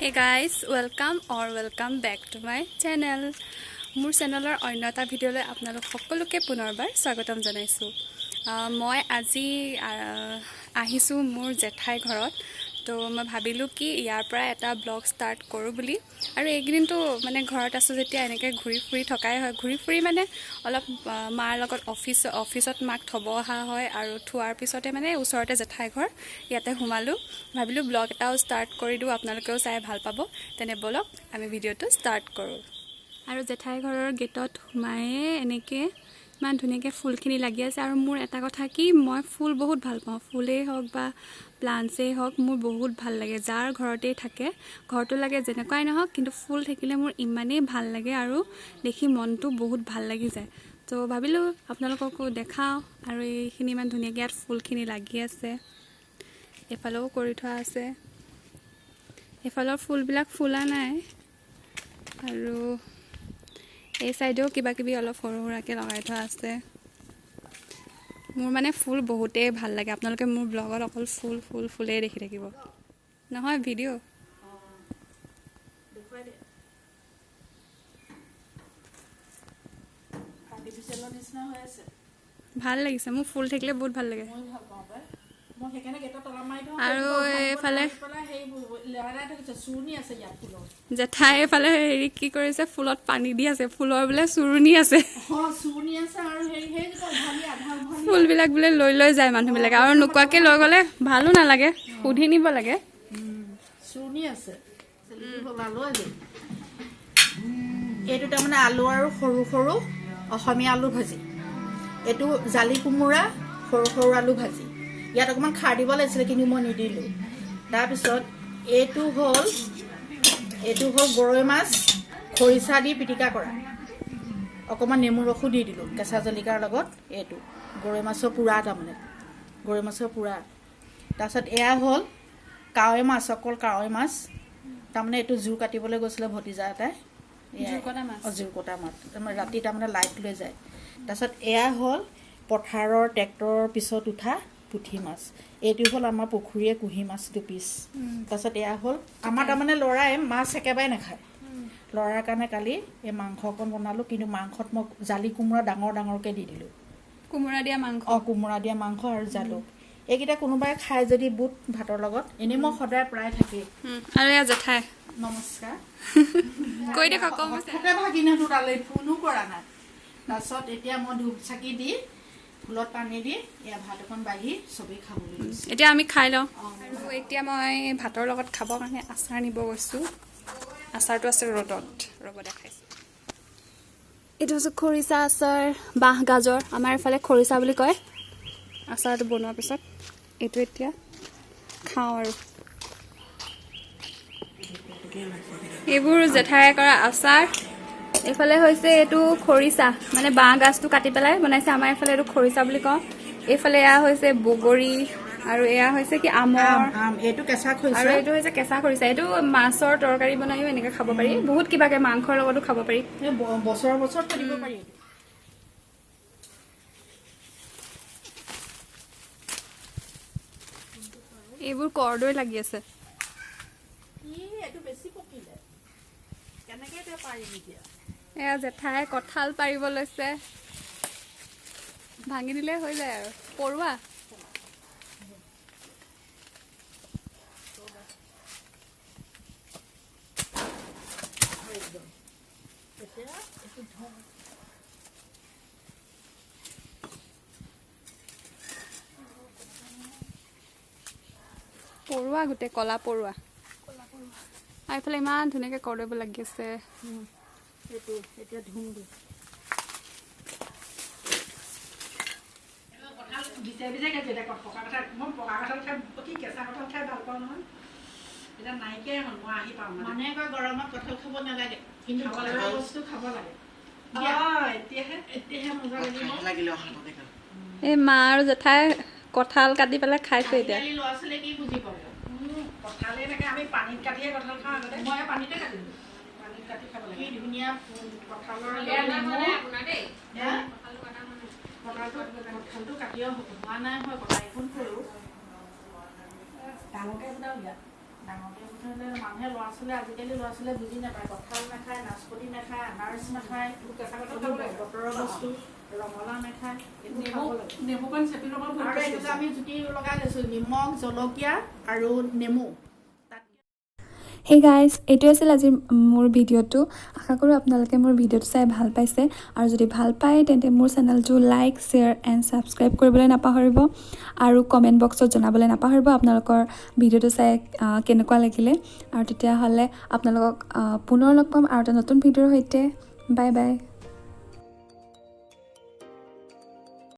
Hey guys, welcome back to my channel. মোৰ চেনেলৰ অন্য এটা ভিডিঅ'লৈ আপোনালোক সকলোকে পুনৰবাৰ স্বাগতম জনাইছোঁ। মই আজি আহিছোঁ মোৰ জেঠাই ঘৰত। তো মই ভাবিলোঁ কি ইয়াৰ পৰা এটা ব্লগ ষ্টাৰ্ট কৰোঁ বুলি। আৰু এইকেইদিনটো মানে ঘৰত আছোঁ যেতিয়া এনেকৈ ঘূৰি ফুৰি থকাই হয়। ঘূৰি ফুৰি মানে অলপ মাৰ লগত অফিচত মাক থ'ব অহা হয় আৰু থোৱাৰ পিছতে মানে ওচৰতে জেঠাই ঘৰ ইয়াতে সোমালোঁ। ভাবিলোঁ ব্লগ এটাও ষ্টাৰ্ট কৰি দিওঁ, আপোনালোকেও চাই ভাল পাব। তেনে বলক আমি ভিডিঅ'টো ষ্টাৰ্ট কৰোঁ। আৰু জেঠাই ঘৰৰ গেটত সোমায়ে এনেকৈ ইমান ধুনীয়াকৈ ফুলখিনি লাগি আছে। আৰু মোৰ এটা কথা কি, মই ফুল বহুত ভাল পাওঁ। ফুলেই হওক বা প্লাণ্টছেই হওক, মোৰ বহুত ভাল লাগে। যাৰ ঘৰতেই থাকে, ঘৰটো লাগে যেনেকুৱাই নহওক, কিন্তু ফুল থাকিলে মোৰ ইমানেই ভাল লাগে আৰু দেখি মনটো বহুত ভাল লাগি যায়। তো ভাবিলোঁ আপোনালোককো দেখাওঁ। আৰু এইখিনি ইমান ধুনীয়াকৈ ইয়াত ফুলখিনি লাগি আছে, এইফালেও কৰি থোৱা আছে। এইফালৰ ফুলবিলাক ফুলা নাই। আৰু এই চাইডেও কিবা কিবি অলপ সৰু সুৰাকৈ লগাই থোৱা আছে। মোৰ মানে ফুল বহুতেই ভাল লাগে। আপোনালোকে মোৰ ব্লগত অকল ফুলেই দেখি থাকিব, নহয় ভিডিঅ'। ভাল লাগিছে, মোৰ ফুল থাকিলে বহুত ভাল লাগে। আৰু এইফালে জেঠাই এইফালে হেৰি কি কৰিছে, ফুলত পানী দি আছে। ফুলৰ বোলে চুৰণি আছে, ফুলবিলাক বোলে লৈ যায় মানুহবিলাকে। আৰু নোকোৱাকৈ লৈ গ'লে ভালো নালাগে, সুধি নিব লাগে। এইটো তাৰমানে আলু আৰু সৰু সৰু অসমীয়া আলু ভাজি, এইটো জালি কোমোৰা সৰু সৰু আলু ভাজি। ইয়াত অকণমান খাৰ দিব লাগিছিলে কিন্তু মই নিদিলোঁ। তাৰপিছত এইটো হ'ল গৰৈ মাছ খৰিচা দি পিটিকা কৰা, অকণমান নেমু ৰসো দি দিলোঁ কেঁচা জলকীয়াৰ লগত। এইটো গৰৈ মাছৰ পোৰা, তাৰমানে গৰৈ মাছৰ পোৰা। তাৰপিছত এয়া হ'ল কাৱৈ মাছ, অকল কাৱৈ মাছ। তাৰমানে এইটো জোৰ কাটিবলৈ গৈছিলে ভতিজা এটাই, জোৰ কটা মাছ তাৰমানে ৰাতি তাৰমানে লাইট লৈ যায়। তাৰপিছত এয়া হ'ল পথাৰৰ ট্ৰেক্টৰৰ পিছত উঠা পুঠি মাছ। এইটো হ'ল আমাৰ পুখুৰীয়ে কুঁহি মাছ 2 পিচ। তাৰপিছত এয়া হ'ল আমাৰ তাৰমানে ল'ৰাই মাছ একেবাৰে নাখায়। ল'ৰাৰ কাৰণে কালি এই মাংস অকণ বনালোঁ, কিন্তু মাংসত মই জালি কোমোৰা ডাঙৰ ডাঙৰকৈ দি দিলোঁ। কোমোৰা দিয়া মাংস, কোমোৰা দিয়া মাংস আৰু জালুক। এইকেইটা কোনোবাই খায় যদি বুট ভাতৰ লগত, এনেই মই সদায় প্ৰায় থাকেই। আৰু এয়া জেঠাই নমস্কাৰ কৈ দেখা কম ভাগিনটো তালৈ ফোনো কৰা নাই। তাৰপিছত এতিয়া মই ধূপ চাকি দি ফুলত পানী দি এয়া ভাত এখন বাঢ়ি চবেই খাবলৈ লৈছোঁ। এতিয়া আমি খাই লওঁ। আৰু এতিয়া মই ভাতৰ লগত খাবৰ কাৰণে আচাৰ নিব গৈছোঁ। আচাৰটো আছে ৰ'দত, ৰ'ব দেখাইছোঁ। এইটো হৈছে খৰিচা আচাৰ, বাঁহ গাজৰ, আমাৰ এইফালে খৰিচা বুলি কয়। আচাৰটো বনোৱাৰ পিছত এইটো এতিয়া খাওঁ। আৰু এইবোৰ জেঠাই কৰা আচাৰ। এইফালে হৈছে এইটো খৰিচা, মানে বাঁহ গাজটো কাটি পেলাই বনাইছে। আমাৰ এইফালে এইটো খৰিচা বুলি কওঁ। এইফালে এয়া হৈছে বগৰী, আৰু এয়া হৈছে কি আমৰ, এইটো কেঁচা খৰিচা, আৰু এইটো হৈছে কেঁচা খৰিচা। এইটো মাছৰ তৰকাৰী বনাইও এনেকৈ খাব পাৰি, বহুত কিবাকে মাংসৰ লগতো খাব পাৰি, বছৰ বছৰ থৈ দিব পাৰি। এইবোৰ কৰদৈ লাগি আছে। এয়া জেঠাই কঁঠাল পাৰিব লৈছে, ভাঙি দিলে হৈ যায় আৰু পৰুৱা। পৰুৱা গোটেই কলা পৰুৱা। আৰু এইফালে ইমান ধুনীয়াকৈ কৰদৈব লাগি আছে। এতিয়া ধুম দি গৰমত কঁঠাল খাব নালাগে, কিন্তু বস্তু খাব লাগে। এই মা আৰু জেঠাই কঁঠাল কাটি পেলাই খাইছে। এতিয়া ল'ৰা ছোৱালীয়ে কি বুজি পাব? কঁঠালে থাকে, আমি পানীত কাটিহে কঁঠাল খাওঁ। আগতে মই পানীতে কাটিলোঁ, পানীত কাটি খাব লাগে। কি ধুনীয়া কঁঠালৰ কঁঠালটো কাটিও হোৱা নাই হয়, কটা এখন কৰোঁ ডাঙৰকৈ ডাঙৰকৈ মুঠতে মানুহে ল'ৰা ছোৱালী আজিকালি ল'ৰা ছোৱালীয়ে বুজি নাপায় কঁঠাল নাখায় নাচপতি নাখায় আনাৰস নাখায় বতৰৰ বস্তু ৰঙালাও নাখায় নেমুকণ চেপি ল'ব আৰু এইটো আমি জুতি লগাই লৈছোঁ নিমখ জলকীয়া আৰু নেমু হে গাইজ এইটোৱে আছিল আজিৰ মোৰ ভিডিঅ'টো আশা কৰোঁ আপোনালোকে মোৰ ভিডিঅ'টো চাই ভাল পাইছে আৰু যদি ভাল পায় তেন্তে মোৰ চেনেলটো লাইক শ্বেয়াৰ এণ্ড ছাবস্ক্ৰাইব কৰিবলৈ নাপাহৰিব আৰু কমেণ্ট বক্সত জনাবলৈ নাপাহৰিব আপোনালোকৰ ভিডিঅ'টো চাই কেনেকুৱা লাগিলে আৰু তেতিয়াহ'লে আপোনালোকক পুনৰ লগ পাম আৰু এটা নতুন ভিডিঅ'ৰ সৈতে বাই বাই